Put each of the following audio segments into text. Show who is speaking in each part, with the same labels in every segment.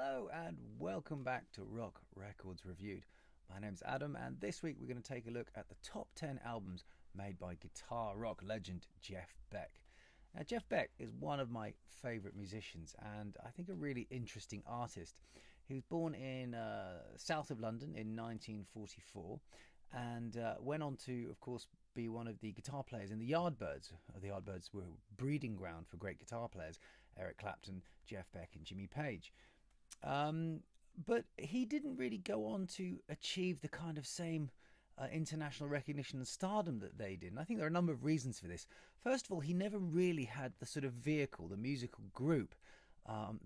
Speaker 1: Hello and welcome back to Rock Records Reviewed. My name's Adam, and this week we're going to take a look at the top 10 albums made by guitar rock legend Jeff Beck. Now, Jeff Beck is one of my favourite musicians and I think a really interesting artist. He was born in south of London in 1944 and went on to, of course, be one of the guitar players in the Yardbirds. The Yardbirds were a breeding ground for great guitar players, Eric Clapton, Jeff Beck and Jimmy Page. But he didn't really go on to achieve the kind of same international recognition and stardom that they did. And I think there are a number of reasons for this. First of all, he never really had the sort of vehicle, the musical group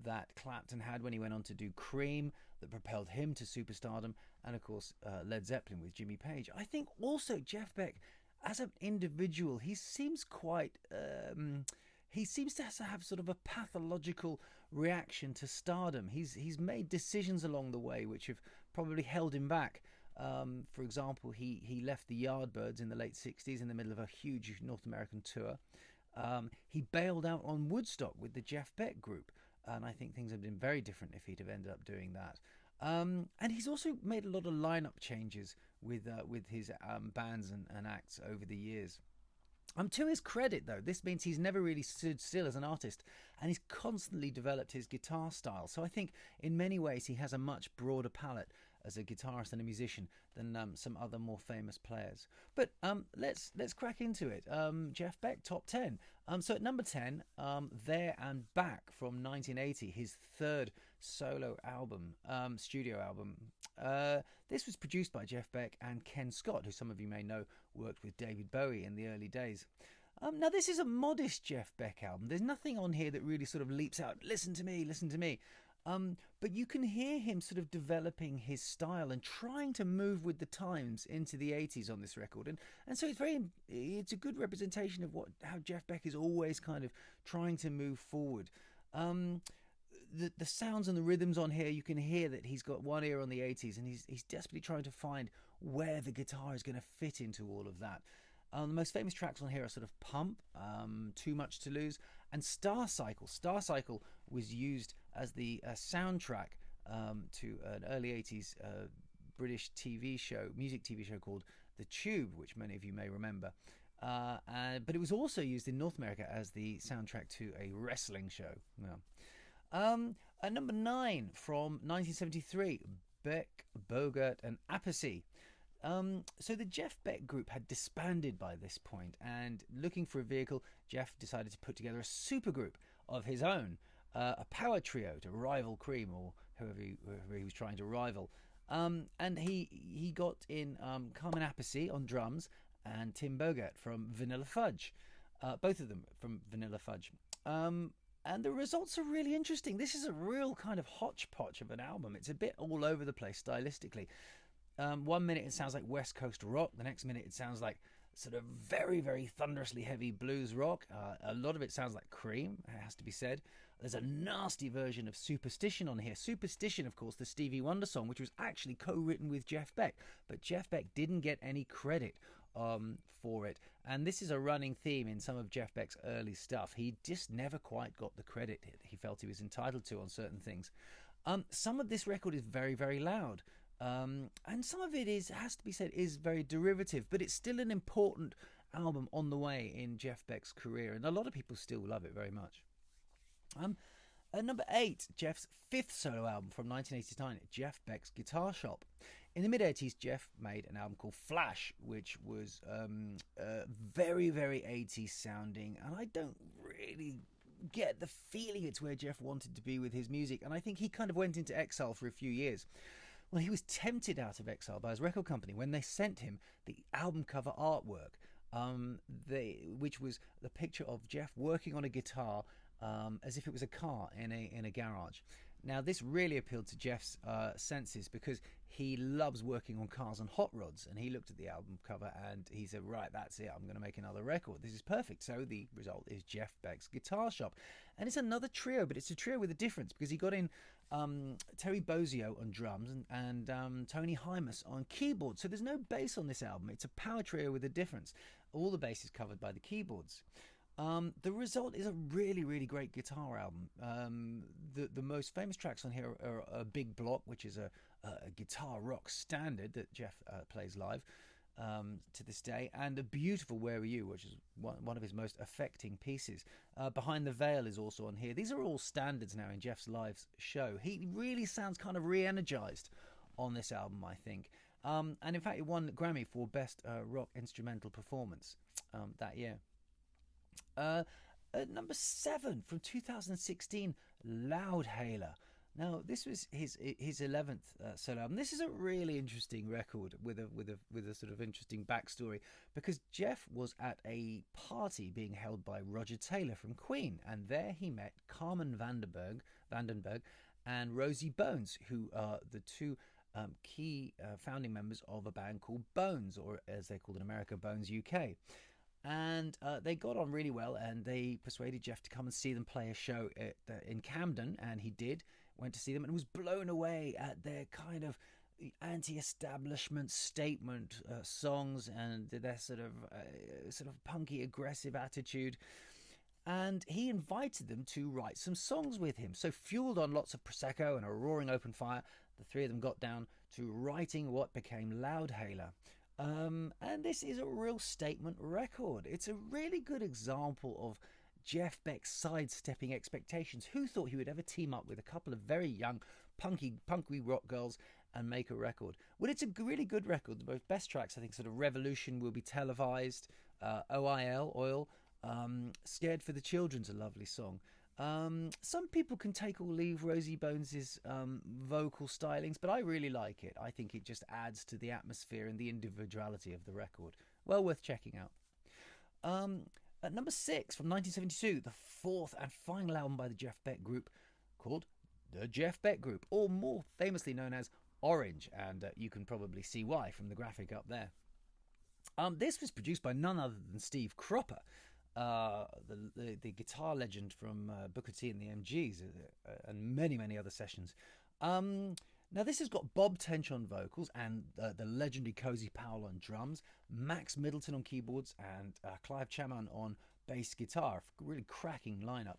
Speaker 1: that Clapton had when he went on to do Cream, that propelled him to superstardom, and of course Led Zeppelin with Jimmy Page. I think also Jeff Beck, as an individual, he seems quite... he seems to have sort of a pathological reaction to stardom. He's made decisions along the way which have probably held him back. For example, he left the Yardbirds in the late 60s in the middle of a huge North American tour. He bailed out on Woodstock with the Jeff Beck group, and I think things have been very different if he'd have ended up doing that. And he's also made a lot of lineup changes with his bands and acts over the years. To his credit, though, this means he's never really stood still as an artist, and he's constantly developed his guitar style. So I think in many ways he has a much broader palette as a guitarist and a musician than some other more famous players. But let's crack into it. Jeff Beck, top 10. So at number 10, There and Back from 1980, his third solo album, studio album. This was produced by Jeff Beck and Ken Scott, who some of you may know worked with David Bowie in the early days. Now, this is a modest Jeff Beck album. There's nothing on here that really sort of leaps out, listen to me, listen to me. But you can hear him sort of developing his style and trying to move with the times into the 80s on this record. And so it's a good representation of how Jeff Beck is always kind of trying to move forward. The sounds and the rhythms on here, you can hear that he's got one ear on the 80s and he's desperately trying to find where the guitar is going to fit into all of that. The most famous tracks on here are sort of Pump, Too Much to Lose, and Star Cycle. Star Cycle was used as the soundtrack to an early 80s British music TV show called The Tube, which many of you may remember. But it was also used in North America as the soundtrack to a wrestling show. Yeah. At number 9 from 1973, Beck, Bogert and Appice. So the Jeff Beck group had disbanded by this point, and looking for a vehicle, Jeff decided to put together a supergroup of his own, a power trio to rival Cream or whoever he was trying to rival. And he got in Carmen Appice on drums and Tim Bogert from Vanilla Fudge, both of them from Vanilla Fudge. And the results are really interesting. This is a real kind of hodgepodge of an album. It's a bit all over the place stylistically. 1 minute it sounds like West Coast rock. The next minute it sounds like sort of very, very thunderously heavy blues rock. A lot of it sounds like Cream, it has to be said. There's a nasty version of Superstition on here. Superstition, of course, the Stevie Wonder song, which was actually co-written with Jeff Beck. But Jeff Beck didn't get any credit for it. And this is a running theme in some of Jeff Beck's early stuff. He just never quite got the credit he felt he was entitled to on certain things. Some of this record is very, very loud. And some of it has to be said, is very derivative, but it's still an important album on the way in Jeff Beck's career, and a lot of people still love it very much. At number 8, Jeff's fifth solo album from 1989, Jeff Beck's Guitar Shop. In the mid-80s, Jeff made an album called Flash, which was very, very 80s sounding, and I don't really get the feeling it's where Jeff wanted to be with his music, and I think he kind of went into exile for a few years. Well, he was tempted out of exile by his record company when they sent him the album cover artwork, which was the picture of Jeff working on a guitar as if it was a car in a garage. Now, this really appealed to Jeff's senses because he loves working on cars and hot rods, and he looked at the album cover and he said, right, that's it, I'm going to make another record. This is perfect. So the result is Jeff Beck's Guitar Shop. And it's another trio, but it's a trio with a difference because he got in Terry Bozzio on drums and Tony Hymas on keyboards. So there's no bass on this album. It's a power trio with a difference. All the bass is covered by the keyboards. The result is a really, really great guitar album. The most famous tracks on here are a Big Block, which is a guitar rock standard that Jeff plays live to this day, and a beautiful Where Are You, which is one of his most affecting pieces. Behind the Veil is also on here. These are all standards now in Jeff's live show. He really sounds kind of re-energized on this album, I think. And in fact, he won Grammy for Best Rock Instrumental Performance that year. At number 7 from 2016, Loudhailer. Now, this was his 11th solo album. This is a really interesting record with a sort of interesting backstory, because Jeff was at a party being held by Roger Taylor from Queen, and there he met Carmen Vandenberg and Rosie Bones, who are the two key founding members of a band called Bones, or as they're called in America, Bones UK. And they got on really well, and they persuaded Jeff to come and see them play a show in Camden, and he did. Went to see them and was blown away at their kind of anti-establishment statement songs and their sort of punky, aggressive attitude. And he invited them to write some songs with him. So, fueled on lots of Prosecco and a roaring open fire, the three of them got down to writing what became Loudhailer. And this is a real statement record. It's a really good example of Jeff Beck sidestepping expectations. Who thought he would ever team up with a couple of very young punky rock girls and make a record? Well, it's a really good record. The best tracks, I think, sort of Revolution Will Be Televised, Oil, Scared for the Children's a lovely song. Some people can take or leave Rosie Bones's vocal stylings, but I really like it. I think it just adds to the atmosphere and the individuality of the record. Well worth checking out. At number 6 from 1972, the fourth and final album by the Jeff Beck Group, called The Jeff Beck Group, or more famously known as Orange, and you can probably see why from the graphic up there. This was produced by none other than Steve Cropper, the guitar legend from Booker T and the MGs, and many other sessions. Now, this has got Bob Tench on vocals and the legendary Cozy Powell on drums, Max Middleton on keyboards, and Clive Chaman on bass guitar. Really cracking lineup.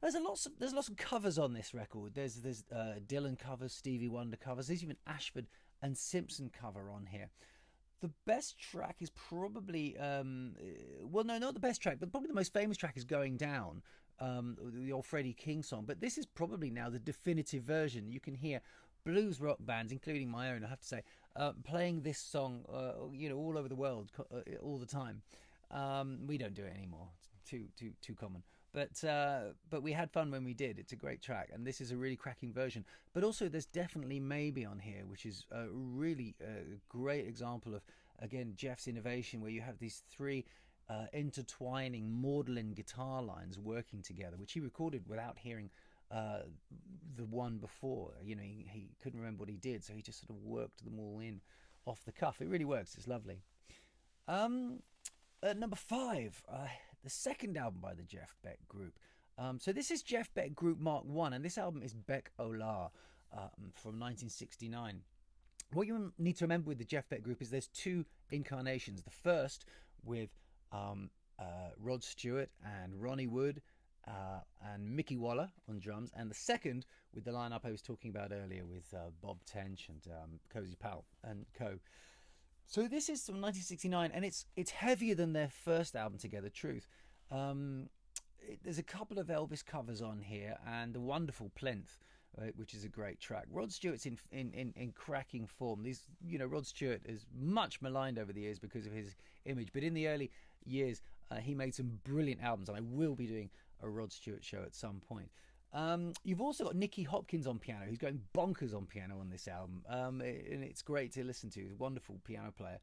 Speaker 1: There's lots of covers on this record. There's Dylan covers, Stevie Wonder covers. There's even Ashford and Simpson cover on here. The best track is probably well, no, not the best track, but probably the most famous track is Going Down, the old Freddie King song. But this is probably now the definitive version. You can hear blues rock bands, including my own, I have to say, playing this song, all over the world, all the time. We don't do it anymore; it's too common. But we had fun when we did. It's a great track, and this is a really cracking version. But also, there's definitely Maybe on here, which is a really great example of, again, Jeff's innovation, where you have these three intertwining maudlin guitar lines working together, which he recorded without hearing the one before. He couldn't remember what he did, so he just sort of worked them all in off the cuff. It really works. It's lovely. At number 5, the second album by the Jeff Beck Group. So this is Jeff Beck Group Mark 1, and this album is Beck-Ola from 1969. What you need to remember with the Jeff Beck Group is there's two incarnations. The first with Rod Stewart and Ronnie Wood and Mickey Waller on drums, and the second with the lineup I was talking about earlier with Bob Tench and Cozy Powell and co. So this is from 1969, and it's heavier than their first album together, Truth. There's a couple of Elvis covers on here, and the wonderful Plinth, which is a great track. Rod Stewart's in cracking form. Rod Stewart is much maligned over the years because of his image, but in the early years, he made some brilliant albums, and I will be doing a Rod Stewart show at some point. You've also got Nicky Hopkins on piano, who's going bonkers on piano on this album, and it's great to listen to. He's a wonderful piano player.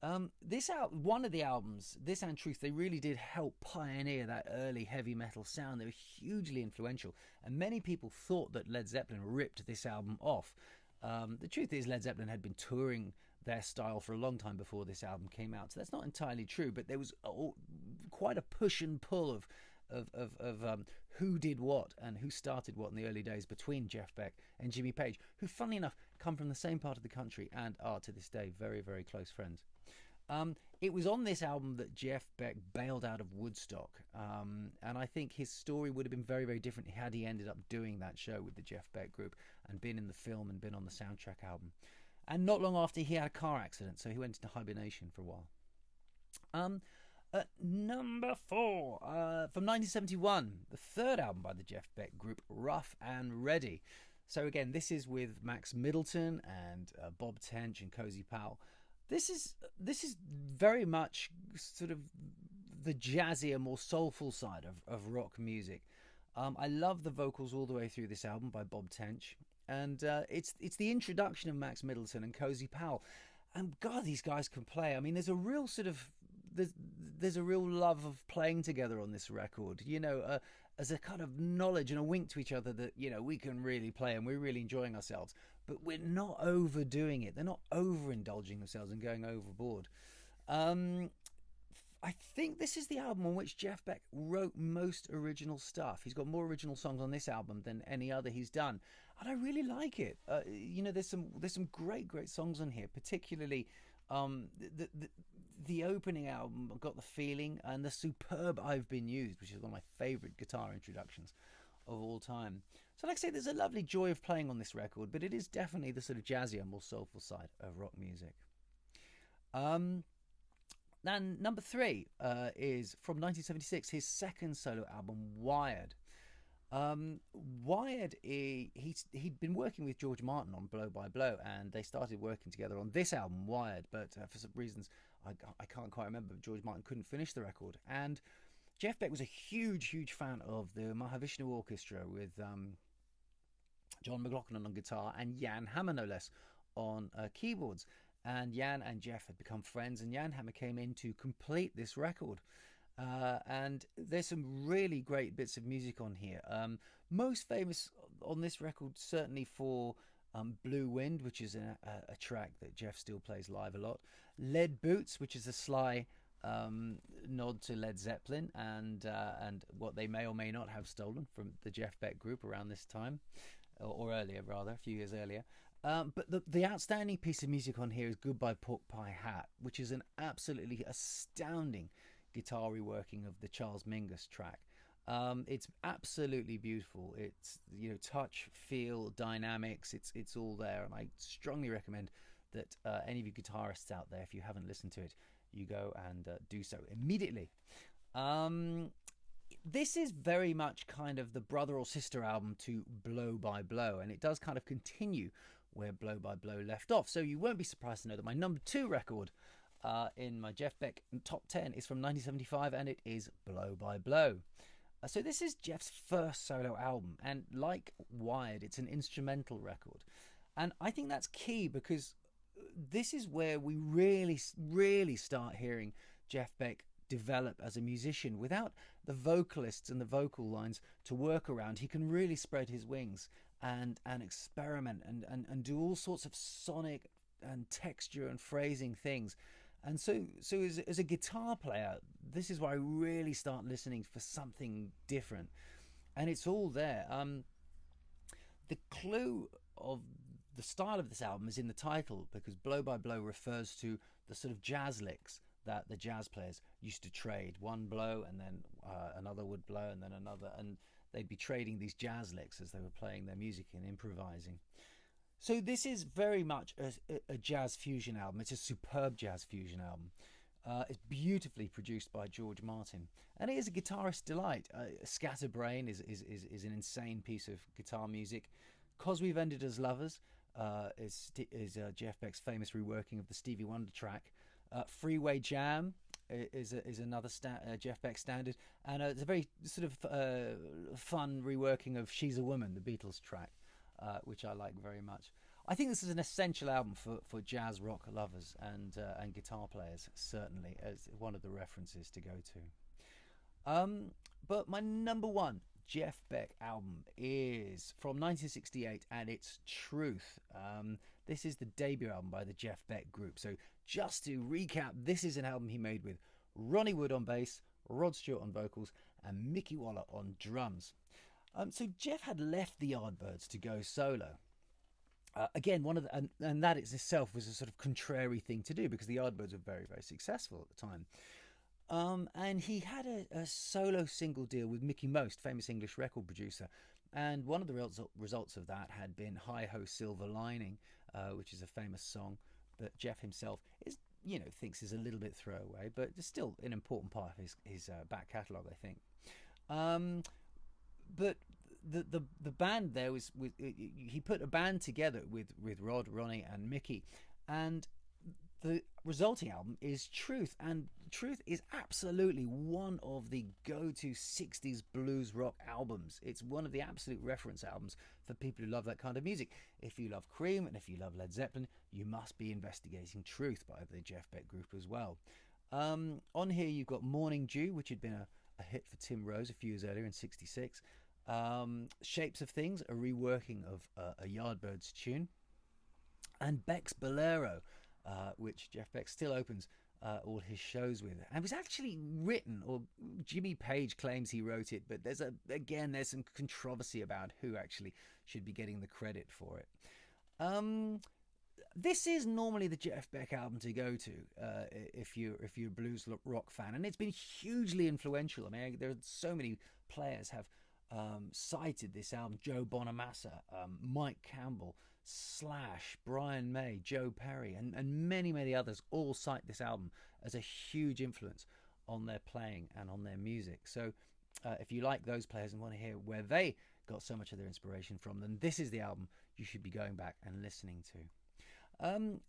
Speaker 1: One of the albums, this and Truth, they really did help pioneer that early heavy metal sound. They were hugely influential, and many people thought that Led Zeppelin ripped this album off. The truth is, Led Zeppelin had been touring their style for a long time before this album came out, so that's not entirely true, but there was quite a push and pull of who did what and who started what in the early days between Jeff Beck and Jimmy Page, who, funnily enough, come from the same part of the country and are to this day very, very close friends. It was on this album that Jeff Beck bailed out of Woodstock, and I think his story would have been very, very different had he ended up doing that show with the Jeff Beck Group and been in the film and been on the soundtrack album. And not long after, he had a car accident, so he went into hibernation for a while. At number 4, from 1971, the third album by the Jeff Beck Group, Rough and Ready. So again, this is with Max Middleton and Bob Tench and Cozy Powell. This is very much sort of the jazzier, more soulful side of rock music. I love the vocals all the way through this album by Bob Tench, and it's the introduction of Max Middleton and Cozy Powell. And God, these guys can play. I mean, there's a real sort of there's a real love of playing together on this record. You know, as a kind of knowledge and a wink to each other that, you know, we can really play and we're really enjoying ourselves, but we're not overdoing it. They're not overindulging themselves and going overboard. I think this is the album on which Jeff Beck wrote most original stuff. He's got more original songs on this album than any other he's done, and I really like it. You know, there's some great songs on here, particularly the opening album, Got the Feeling, and the superb I've Been Used, which is one of my favourite guitar introductions of all time. So like I say, there's a lovely joy of playing on this record, but it is definitely the sort of jazzier, more soulful side of rock music. Then number 3 is from 1976, his second solo album, Wired. Wired, he'd been working with George Martin on Blow by Blow, and they started working together on this album, Wired, but for some reasons I can't quite remember, George Martin couldn't finish the record. And Jeff Beck was a huge fan of the Mahavishnu Orchestra with John McLaughlin on guitar and Jan Hammer, no less, on keyboards. And Jan and Jeff had become friends, and Jan Hammer came in to complete this record. And there's some really great bits of music on here. Most famous on this record, certainly for Blue Wind, which is a track that Jeff still plays live a lot. Lead Boots, which is a sly nod to Led Zeppelin and what they may or may not have stolen from the Jeff Beck Group around this time, or earlier rather, a few years earlier. But the outstanding piece of music on here is Goodbye Pork Pie Hat, which is an absolutely astounding guitar reworking of the Charles Mingus track. It's absolutely beautiful. It's, you know, touch, feel, dynamics, it's all there, and I strongly recommend that any of you guitarists out there, if you haven't listened to it, you go and do so immediately. This is very much kind of the brother or sister album to Blow by Blow, and it does kind of continue where Blow by Blow left off. So you won't be surprised to know that my number 2 record in my Jeff Beck top 10 is from 1975, and it is Blow by Blow. So this is Jeff's first solo album, and like Wired, it's an instrumental record. And I think that's key, because this is where we really start hearing Jeff Beck develop as a musician. Without the vocalists and the vocal lines to work around, he can really spread his wings and experiment and do all sorts of sonic and texture and phrasing things. And so as a guitar player, this is where I really start listening for something different, and it's all there. The clue of the style of this album is in the title, because Blow by Blow refers to the sort of jazz licks that the jazz players used to trade. One blow, and then another would blow, and then another, and they'd be trading these jazz licks as they were playing their music and improvising. So this is very much a jazz fusion album. It's a superb jazz fusion album. It's beautifully produced by George Martin, and it is a guitarist delight. Scatterbrain is an insane piece of guitar music. 'Cause We've Ended as Lovers is Jeff Beck's famous reworking of the Stevie Wonder track. Freeway Jam is another Jeff Beck standard, and it's a very sort of fun reworking of She's a Woman, the Beatles track, which I like very much. I think this is an essential album for jazz rock lovers and guitar players, certainly, as one of the references to go to. But my number 1 Jeff Beck album is from 1968, and it's Truth. This is the debut album by the Jeff Beck Group. So just to recap, this is an album he made with Ronnie Wood on bass, Rod Stewart on vocals, and Mickey Waller on drums. So Jeff had left the Yardbirds to go solo. Again, one of the, and that itself was a sort of contrary thing to do because the Yardbirds were very, very successful at the time. And he had a solo single deal with Mickey Most, famous English record producer. And one of the results of that had been Hi Ho Silver Lining, which is a famous song that Jeff himself thinks is a little bit throwaway, but it's still an important part of his back catalogue, I think. But the band there he put a band together with Rod, Ronnie, and Mickey, and the resulting album is Truth, and Truth is absolutely one of the go-to 60s blues rock albums. It's one of the absolute reference albums for people who love that kind of music. If you love Cream and if you love Led Zeppelin, you must be investigating Truth by the Jeff Beck Group as well. On here you've got Morning Dew, which had been a hit for Tim Rose a few years earlier in '66. Shapes of Things, a reworking of a Yardbirds tune, and Beck's Bolero, which Jeff Beck still opens all his shows with, and was actually written, or Jimmy Page claims he wrote it, but there's some controversy about who actually should be getting the credit for it. This is normally the Jeff Beck album to go to if you're a blues rock fan, and it's been hugely influential. I mean, there are so many players have cited this album. Joe Bonamassa, Mike Campbell, Slash, Brian May, Joe Perry, and many, many others all cite this album as a huge influence on their playing and on their music. So if you like those players and want to hear where they got so much of their inspiration from, then this is the album you should be going back and listening to.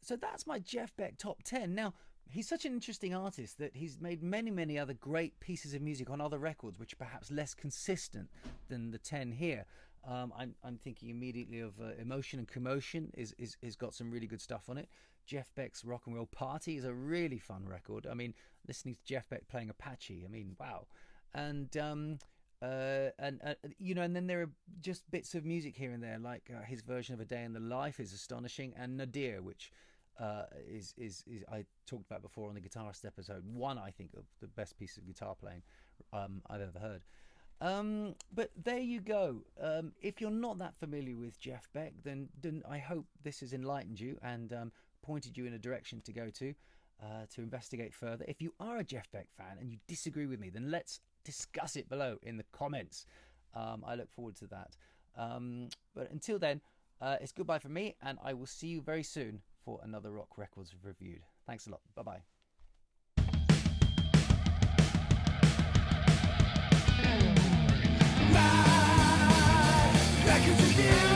Speaker 1: So that's my Jeff Beck top 10. Now, he's such an interesting artist that he's made many, many other great pieces of music on other records, which are perhaps less consistent than the 10 here. I'm thinking immediately of Emotion and Commotion is got some really good stuff on it. Jeff Beck's Rock and Roll Party is a really fun record. I mean, listening to Jeff Beck playing Apache, I mean, wow. And then there are just bits of music here and there, like his version of A Day in the Life is astonishing, and Nadir, which is I talked about before on the guitarist episode, one I think of the best piece of guitar playing I've ever heard. But there you go. If you're not that familiar with Jeff Beck, then I hope this has enlightened you and pointed you in a direction to go to investigate further. If you are a Jeff Beck fan and you disagree with me, then let's discuss it below in the comments. I look forward to that. But until then, it's goodbye from me, and I will see you very soon for another Rock Records Reviewed. Thanks a lot. Bye-bye. Records Reviewed.